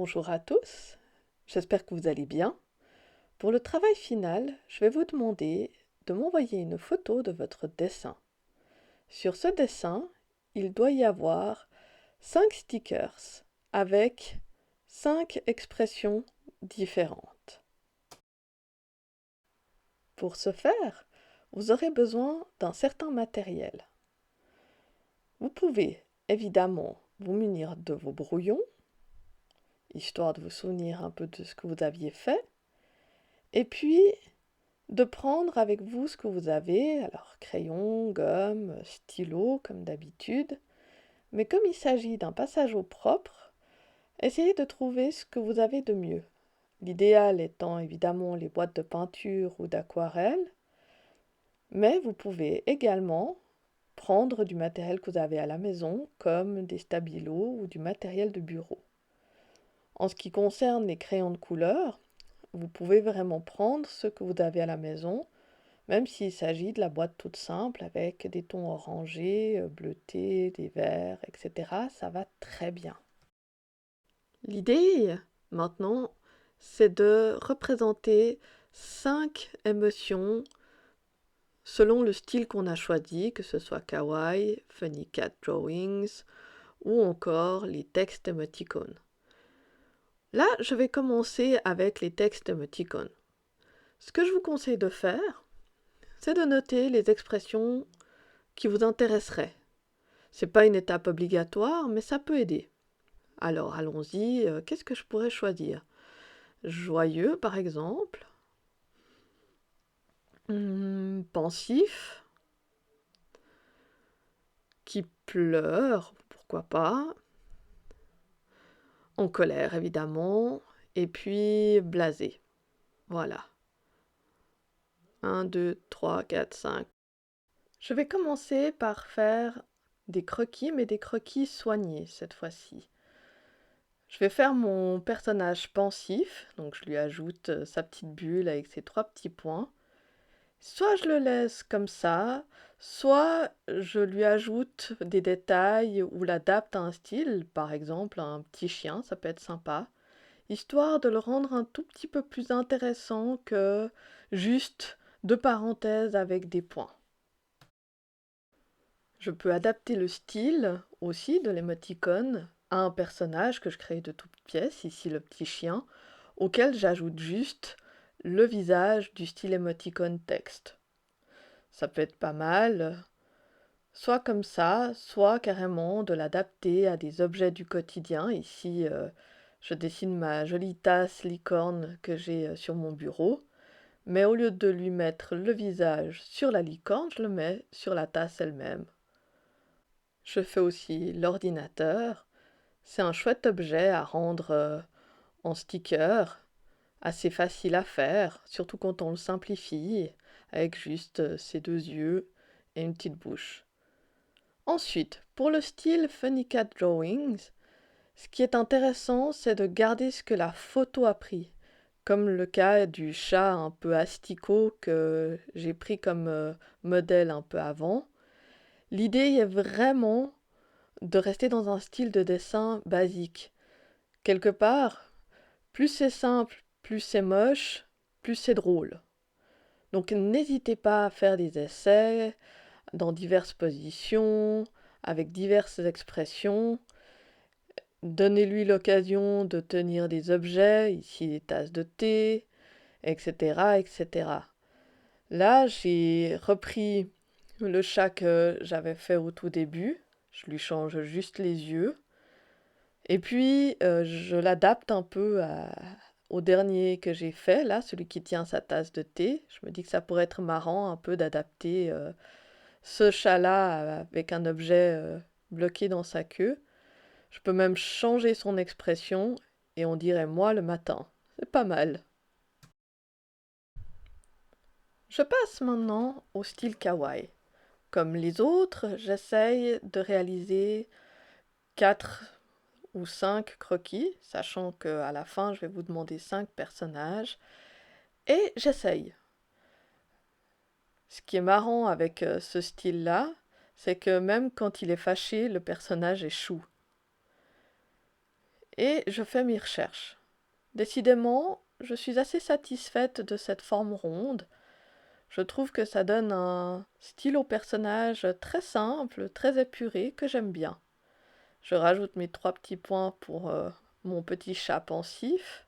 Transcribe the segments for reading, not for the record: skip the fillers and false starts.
bonjour à tous, j'espère que vous allez bien. Pour le travail final, je vais vous demander de m'envoyer une photo de votre dessin. Sur ce dessin, il doit y avoir 5 stickers avec 5 expressions différentes. Pour ce faire, vous aurez besoin d'un certain matériel. Vous pouvez évidemment vous munir de vos brouillons, histoire de vous souvenir un peu de ce que vous aviez fait, et puis de prendre avec vous ce que vous avez, alors crayon, gomme, stylo comme d'habitude, mais comme il s'agit d'un passage au propre, essayez de trouver ce que vous avez de mieux. L'idéal étant évidemment les boîtes de peinture ou d'aquarelle, mais vous pouvez également prendre du matériel que vous avez à la maison, comme des stabilos ou du matériel de bureau. En ce qui concerne les crayons de couleur, vous pouvez vraiment prendre ce que vous avez à la maison, même s'il s'agit de la boîte toute simple avec des tons orangés, bleutés, des verts, etc. Ça va très bien. L'idée, maintenant, c'est de représenter 5 émotions selon le style qu'on a choisi, que ce soit kawaii, funny cat drawings ou encore les textes émoticônes. Là, je vais commencer avec les textes émoticônes. Ce que je vous conseille de faire, c'est de noter les expressions qui vous intéresseraient. C'est pas une étape obligatoire, mais ça peut aider. Alors, allons-y, qu'est-ce que je pourrais choisir? Joyeux, par exemple. Pensif. Qui pleure, pourquoi pas. En colère, évidemment. Et puis, blasé. Voilà. 1, 2, 3, 4, 5. Je vais commencer par faire des croquis, mais des croquis soignés cette fois-ci. Je vais faire mon personnage pensif, donc je lui ajoute sa petite bulle avec ses 3 petits points. Soit je le laisse comme ça, soit je lui ajoute des détails ou l'adapte à un style, par exemple un petit chien, ça peut être sympa, histoire de le rendre un tout petit peu plus intéressant que juste 2 parenthèses avec des points. Je peux adapter le style aussi de l'émoticône à un personnage que je crée de toutes pièces, ici le petit chien, auquel j'ajoute juste le visage du style émoticône texte. Ça peut être pas mal, soit comme ça, soit carrément de l'adapter à des objets du quotidien. Ici, je dessine ma jolie tasse licorne que j'ai sur mon bureau, mais au lieu de lui mettre le visage sur la licorne, je le mets sur la tasse elle-même. Je fais aussi l'ordinateur. C'est un chouette objet à rendre en sticker, assez facile à faire, surtout quand on le simplifie, avec juste ses 2 yeux et une petite bouche. Ensuite, pour le style Funny Cat Drawings, ce qui est intéressant, c'est de garder ce que la photo a pris, comme le cas du chat un peu asticot que j'ai pris comme modèle un peu avant. L'idée est vraiment de rester dans un style de dessin basique. Quelque part, plus c'est simple, plus c'est moche, plus c'est drôle. Donc n'hésitez pas à faire des essais dans diverses positions, avec diverses expressions. Donnez-lui l'occasion de tenir des objets, ici des tasses de thé, etc., etc. Là, j'ai repris le chat que j'avais fait au tout début. Je lui change juste les yeux. Et puis, je l'adapte un peu au dernier que j'ai fait, là, celui qui tient sa tasse de thé. Je me dis que ça pourrait être marrant un peu d'adapter ce chat-là avec un objet bloqué dans sa queue. Je peux même changer son expression et on dirait moi le matin. C'est pas mal. Je passe maintenant au style kawaii. Comme les autres, j'essaye de réaliser 4 ou 5 croquis, sachant qu'à la fin, je vais vous demander 5 personnages. Et j'essaye. Ce qui est marrant avec ce style-là, c'est que même quand il est fâché, le personnage est chou. et je fais mes recherches. Décidément, je suis assez satisfaite de cette forme ronde. Je trouve que ça donne un style au personnage très simple, très épuré, que j'aime bien. Je rajoute mes 3 petits points pour mon petit chat pensif.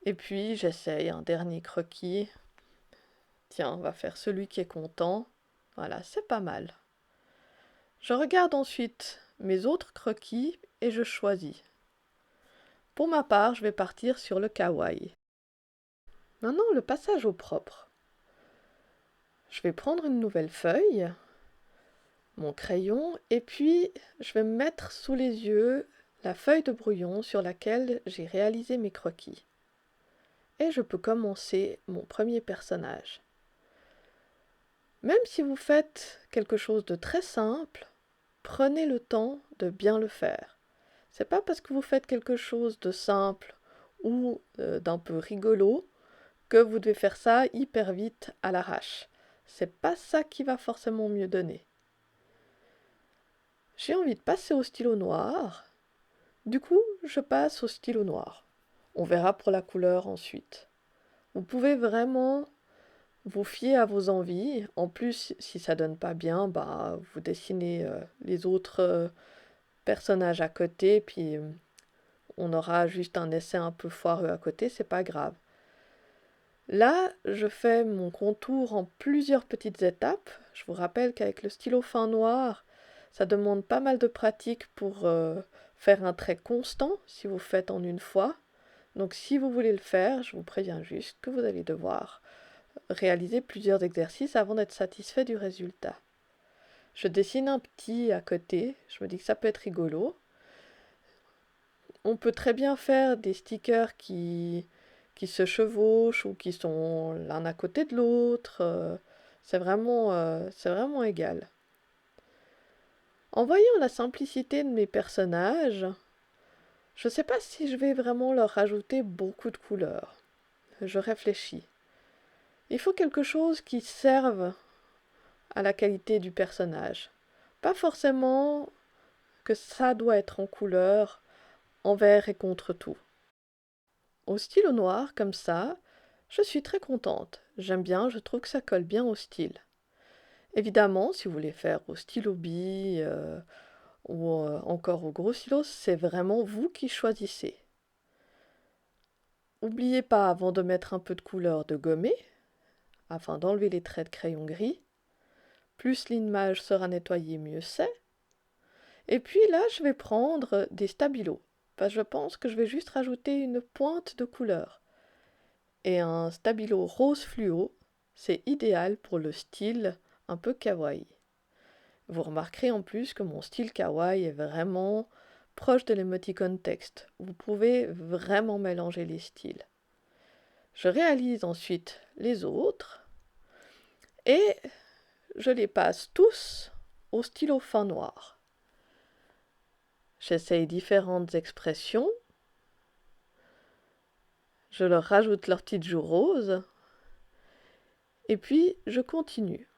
Et puis j'essaye un dernier croquis. Tiens, on va faire celui qui est content. Voilà, c'est pas mal. Je regarde ensuite mes autres croquis et je choisis. Pour ma part, je vais partir sur le kawaii. Maintenant, le passage au propre. Je vais prendre une nouvelle feuille, mon crayon, et puis je vais me mettre sous les yeux la feuille de brouillon sur laquelle j'ai réalisé mes croquis. Et je peux commencer mon premier personnage. Même si vous faites quelque chose de très simple, prenez le temps de bien le faire. C'est pas parce que vous faites quelque chose de simple ou d'un peu rigolo que vous devez faire ça hyper vite à l'arrache. C'est pas ça qui va forcément mieux donner. J'ai envie de passer au stylo noir. Du coup, je passe au stylo noir. On verra pour la couleur ensuite. Vous pouvez vraiment vous fiez à vos envies. En plus, si ça donne pas bien, bah, vous dessinez les autres personnages à côté, puis on aura juste un essai un peu foireux à côté, c'est pas grave. Là, je fais mon contour en plusieurs petites étapes. Je vous rappelle qu'avec le stylo fin noir, ça demande pas mal de pratique pour faire un trait constant si vous faites en une fois. Donc si vous voulez le faire, je vous préviens juste que vous allez devoir réaliser plusieurs exercices avant d'être satisfait du résultat. Je dessine un petit à côté, je me dis que ça peut être rigolo. On peut très bien faire des stickers qui se chevauchent ou qui sont l'un à côté de l'autre. C'est vraiment égal. En voyant la simplicité de mes personnages, je ne sais pas si je vais vraiment leur rajouter beaucoup de couleurs. Je réfléchis. Il faut quelque chose qui serve à la qualité du personnage. Pas forcément que ça doit être en couleur, envers et contre tout. Au stylo noir, comme ça, je suis très contente. J'aime bien, je trouve que ça colle bien au style. Évidemment, si vous voulez faire au stylo bille ou encore au gros stylo, c'est vraiment vous qui choisissez. N'oubliez pas, avant de mettre un peu de couleur, de gommer, afin d'enlever les traits de crayon gris. Plus l'image sera nettoyée, mieux c'est. Et puis là, je vais prendre des stabilos, parce que je pense que je vais juste rajouter une pointe de couleur. Et un stabilo rose fluo, c'est idéal pour le style un peu kawaii. Vous remarquerez en plus que mon style kawaii est vraiment proche de l'émoticône texte. Vous pouvez vraiment mélanger les styles. Je réalise ensuite les autres et je les passe tous au stylo fin noir. J'essaye différentes expressions. Je leur rajoute leurs petites joues roses. Et puis, je continue.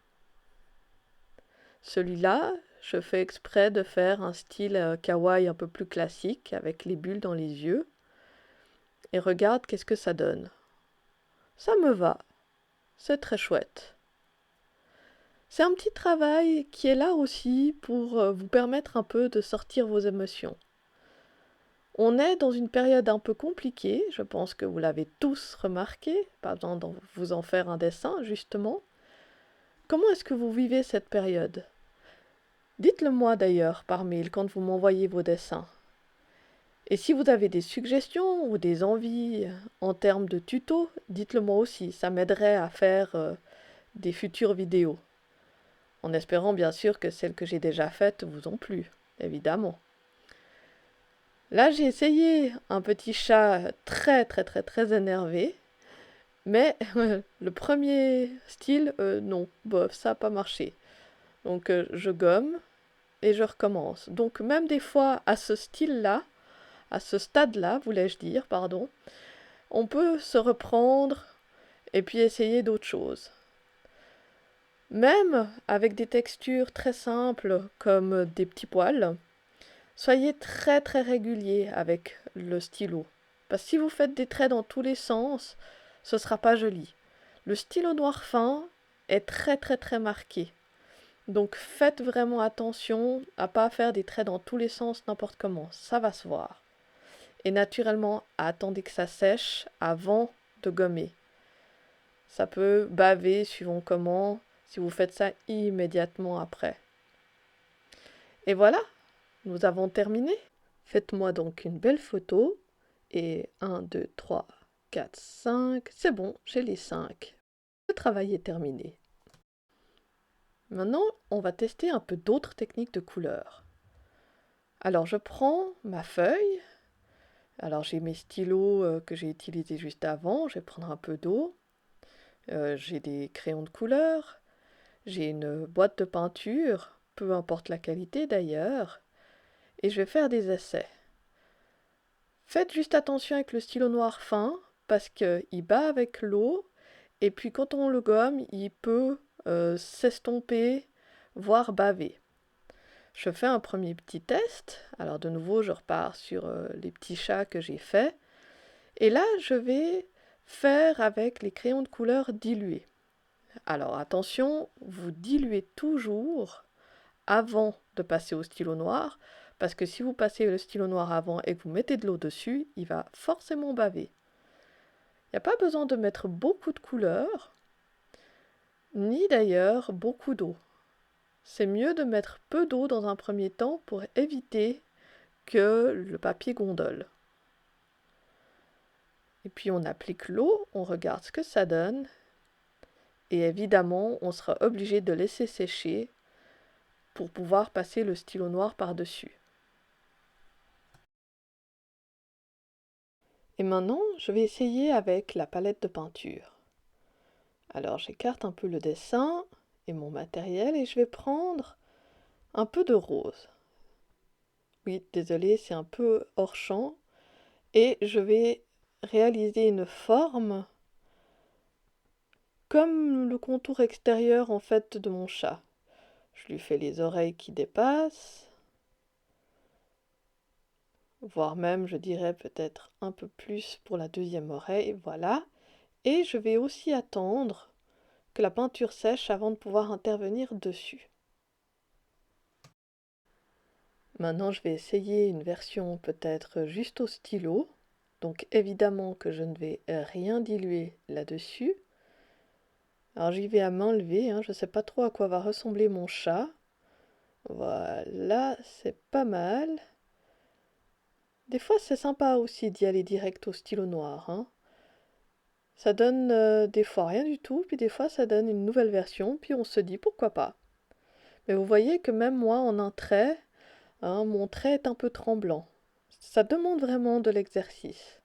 Celui-là, je fais exprès de faire un style kawaii un peu plus classique, avec les bulles dans les yeux. Et regarde qu'est-ce que ça donne. Ça me va. C'est très chouette. C'est un petit travail qui est là aussi pour vous permettre un peu de sortir vos émotions. On est dans une période un peu compliquée, je pense que vous l'avez tous remarqué, pas besoin de vous en faire un dessin justement. Comment est-ce que vous vivez cette période? Dites-le moi d'ailleurs par mail quand vous m'envoyez vos dessins. Et si vous avez des suggestions ou des envies en termes de tutos, dites-le moi aussi, ça m'aiderait à faire des futures vidéos. En espérant bien sûr que celles que j'ai déjà faites vous ont plu, évidemment. Là, j'ai essayé un petit chat très énervé, mais le premier style, non, bof, ça n'a pas marché. Donc je gomme et je recommence. Donc même des fois à ce style-là, à ce stade-là, voulais-je dire, pardon, on peut se reprendre et puis essayer d'autres choses. Même avec des textures très simples comme des petits poils, Soyez très très régulier avec le stylo. Parce que si vous faites des traits dans tous les sens, ce ne sera pas joli. Le stylo noir fin est très très très marqué. Donc faites vraiment attention à pas faire des traits dans tous les sens n'importe comment. Ça va se voir. Et naturellement, attendez que ça sèche avant de gommer. Ça peut baver suivant comment, si vous faites ça immédiatement après. Et voilà, nous avons terminé. Faites-moi donc une belle photo. Et 1, 2, 3, 4, 5. C'est bon, j'ai les 5. Le travail est terminé. Maintenant, on va tester un peu d'autres techniques de couleur. Alors, je prends ma feuille. Alors, j'ai mes stylos que j'ai utilisés juste avant. Je vais prendre un peu d'eau. J'ai des crayons de couleur. J'ai une boîte de peinture, peu importe la qualité d'ailleurs. Et je vais faire des essais. Faites juste attention avec le stylo noir fin, parce qu'il bat avec l'eau, et puis quand on le gomme, il peut s'estomper, voire baver. Je fais un premier petit test. Alors de nouveau, je repars sur les petits chats que j'ai faits. Et là, je vais faire avec les crayons de couleur dilués. Alors attention, vous diluez toujours avant de passer au stylo noir, parce que si vous passez le stylo noir avant et que vous mettez de l'eau dessus, il va forcément baver. Il n'y a pas besoin de mettre beaucoup de couleur, ni d'ailleurs beaucoup d'eau. C'est mieux de mettre peu d'eau dans un premier temps pour éviter que le papier gondole. Et puis on applique l'eau, on regarde ce que ça donne, et évidemment on sera obligé de laisser sécher pour pouvoir passer le stylo noir par-dessus. Et maintenant, je vais essayer avec la palette de peinture. Alors j'écarte un peu le dessin et mon matériel et je vais prendre un peu de rose. Oui, désolé, c'est un peu hors champ. Et je vais réaliser une forme comme le contour extérieur en fait de mon chat. Je lui fais les oreilles qui dépassent, voire même je dirais peut-être un peu plus pour la deuxième oreille, voilà. Et je vais aussi attendre que la peinture sèche avant de pouvoir intervenir dessus. Maintenant, je vais essayer une version peut-être juste au stylo. Donc évidemment que je ne vais rien diluer là-dessus. Alors j'y vais à main levée, je ne sais pas trop à quoi va ressembler mon chat. Voilà, c'est pas mal. Des fois c'est sympa aussi d'y aller direct au stylo noir. Ça donne des fois rien du tout, puis des fois ça donne une nouvelle version, puis on se dit pourquoi pas. Mais vous voyez que même moi en un trait, mon trait est un peu tremblant. Ça demande vraiment de l'exercice.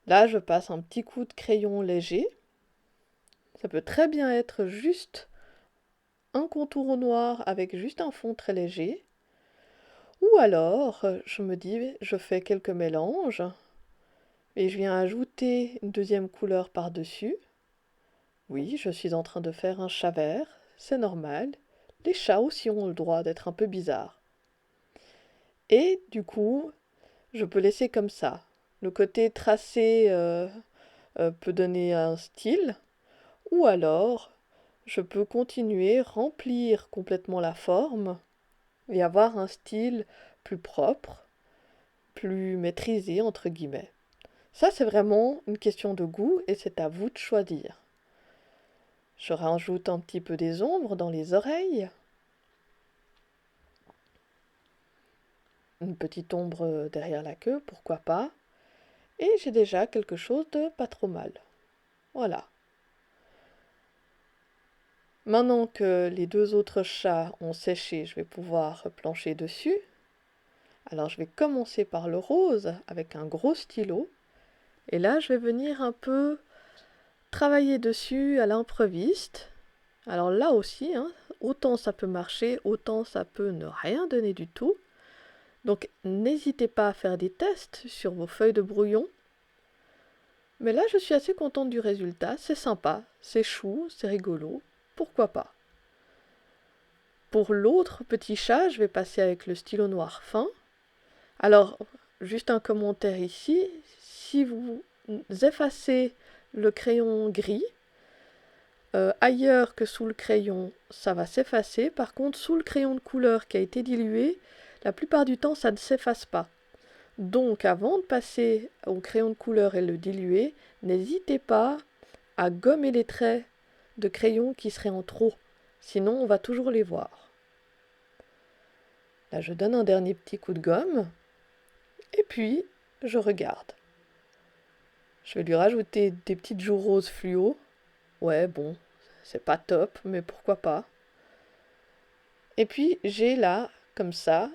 Là, je passe un petit coup de crayon léger. Ça peut très bien être juste un contour au noir avec juste un fond très léger. Ou alors, je me dis, je fais quelques mélanges et je viens ajouter une deuxième couleur par-dessus. Oui, je suis en train de faire un chat vert, c'est normal. Les chats aussi ont le droit d'être un peu bizarres. Et du coup, je peux laisser comme ça. Le côté tracé peut donner un style, ou alors je peux continuer, remplir complètement la forme et avoir un style plus propre, plus maîtrisé entre guillemets. Ça, c'est vraiment une question de goût et c'est à vous de choisir. Je rajoute un petit peu des ombres dans les oreilles, une petite ombre derrière la queue, pourquoi pas, et j'ai déjà quelque chose de pas trop mal. Voilà. Maintenant que les deux autres chats ont séché, je vais pouvoir plancher dessus. Alors je vais commencer par le rose avec un gros stylo. Et là, je vais venir un peu travailler dessus à l'improviste. Alors là aussi, autant ça peut marcher, autant ça peut ne rien donner du tout. Donc n'hésitez pas à faire des tests sur vos feuilles de brouillon. Mais là, je suis assez contente du résultat. C'est sympa, c'est chou, c'est rigolo. Pourquoi pas? Pour l'autre petit chat, je vais passer avec le stylo noir fin. Alors, juste un commentaire ici, si vous effacez le crayon gris, ailleurs que sous le crayon, ça va s'effacer. Par contre, sous le crayon de couleur qui a été dilué, la plupart du temps, ça ne s'efface pas. Donc, avant de passer au crayon de couleur et le diluer, n'hésitez pas à gommer les traits de crayon qui seraient en trop. Sinon, on va toujours les voir. Là, je donne un dernier petit coup de gomme. Et puis, je regarde. Je vais lui rajouter des petites joues roses fluo. Ouais, bon, c'est pas top, mais pourquoi pas. Et puis, j'ai là, comme ça,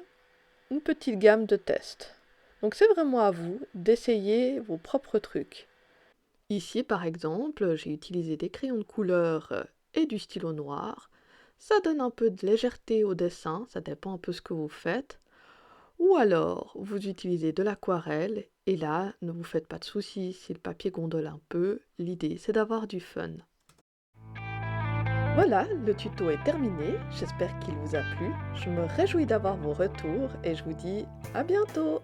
une petite gamme de tests. Donc c'est vraiment à vous d'essayer vos propres trucs. Ici, par exemple, j'ai utilisé des crayons de couleur et du stylo noir. Ça donne un peu de légèreté au dessin, ça dépend un peu ce que vous faites. Ou alors, vous utilisez de l'aquarelle, et là, ne vous faites pas de soucis si le papier gondole un peu. L'idée, c'est d'avoir du fun. Voilà, le tuto est terminé, j'espère qu'il vous a plu. Je me réjouis d'avoir vos retours et je vous dis à bientôt!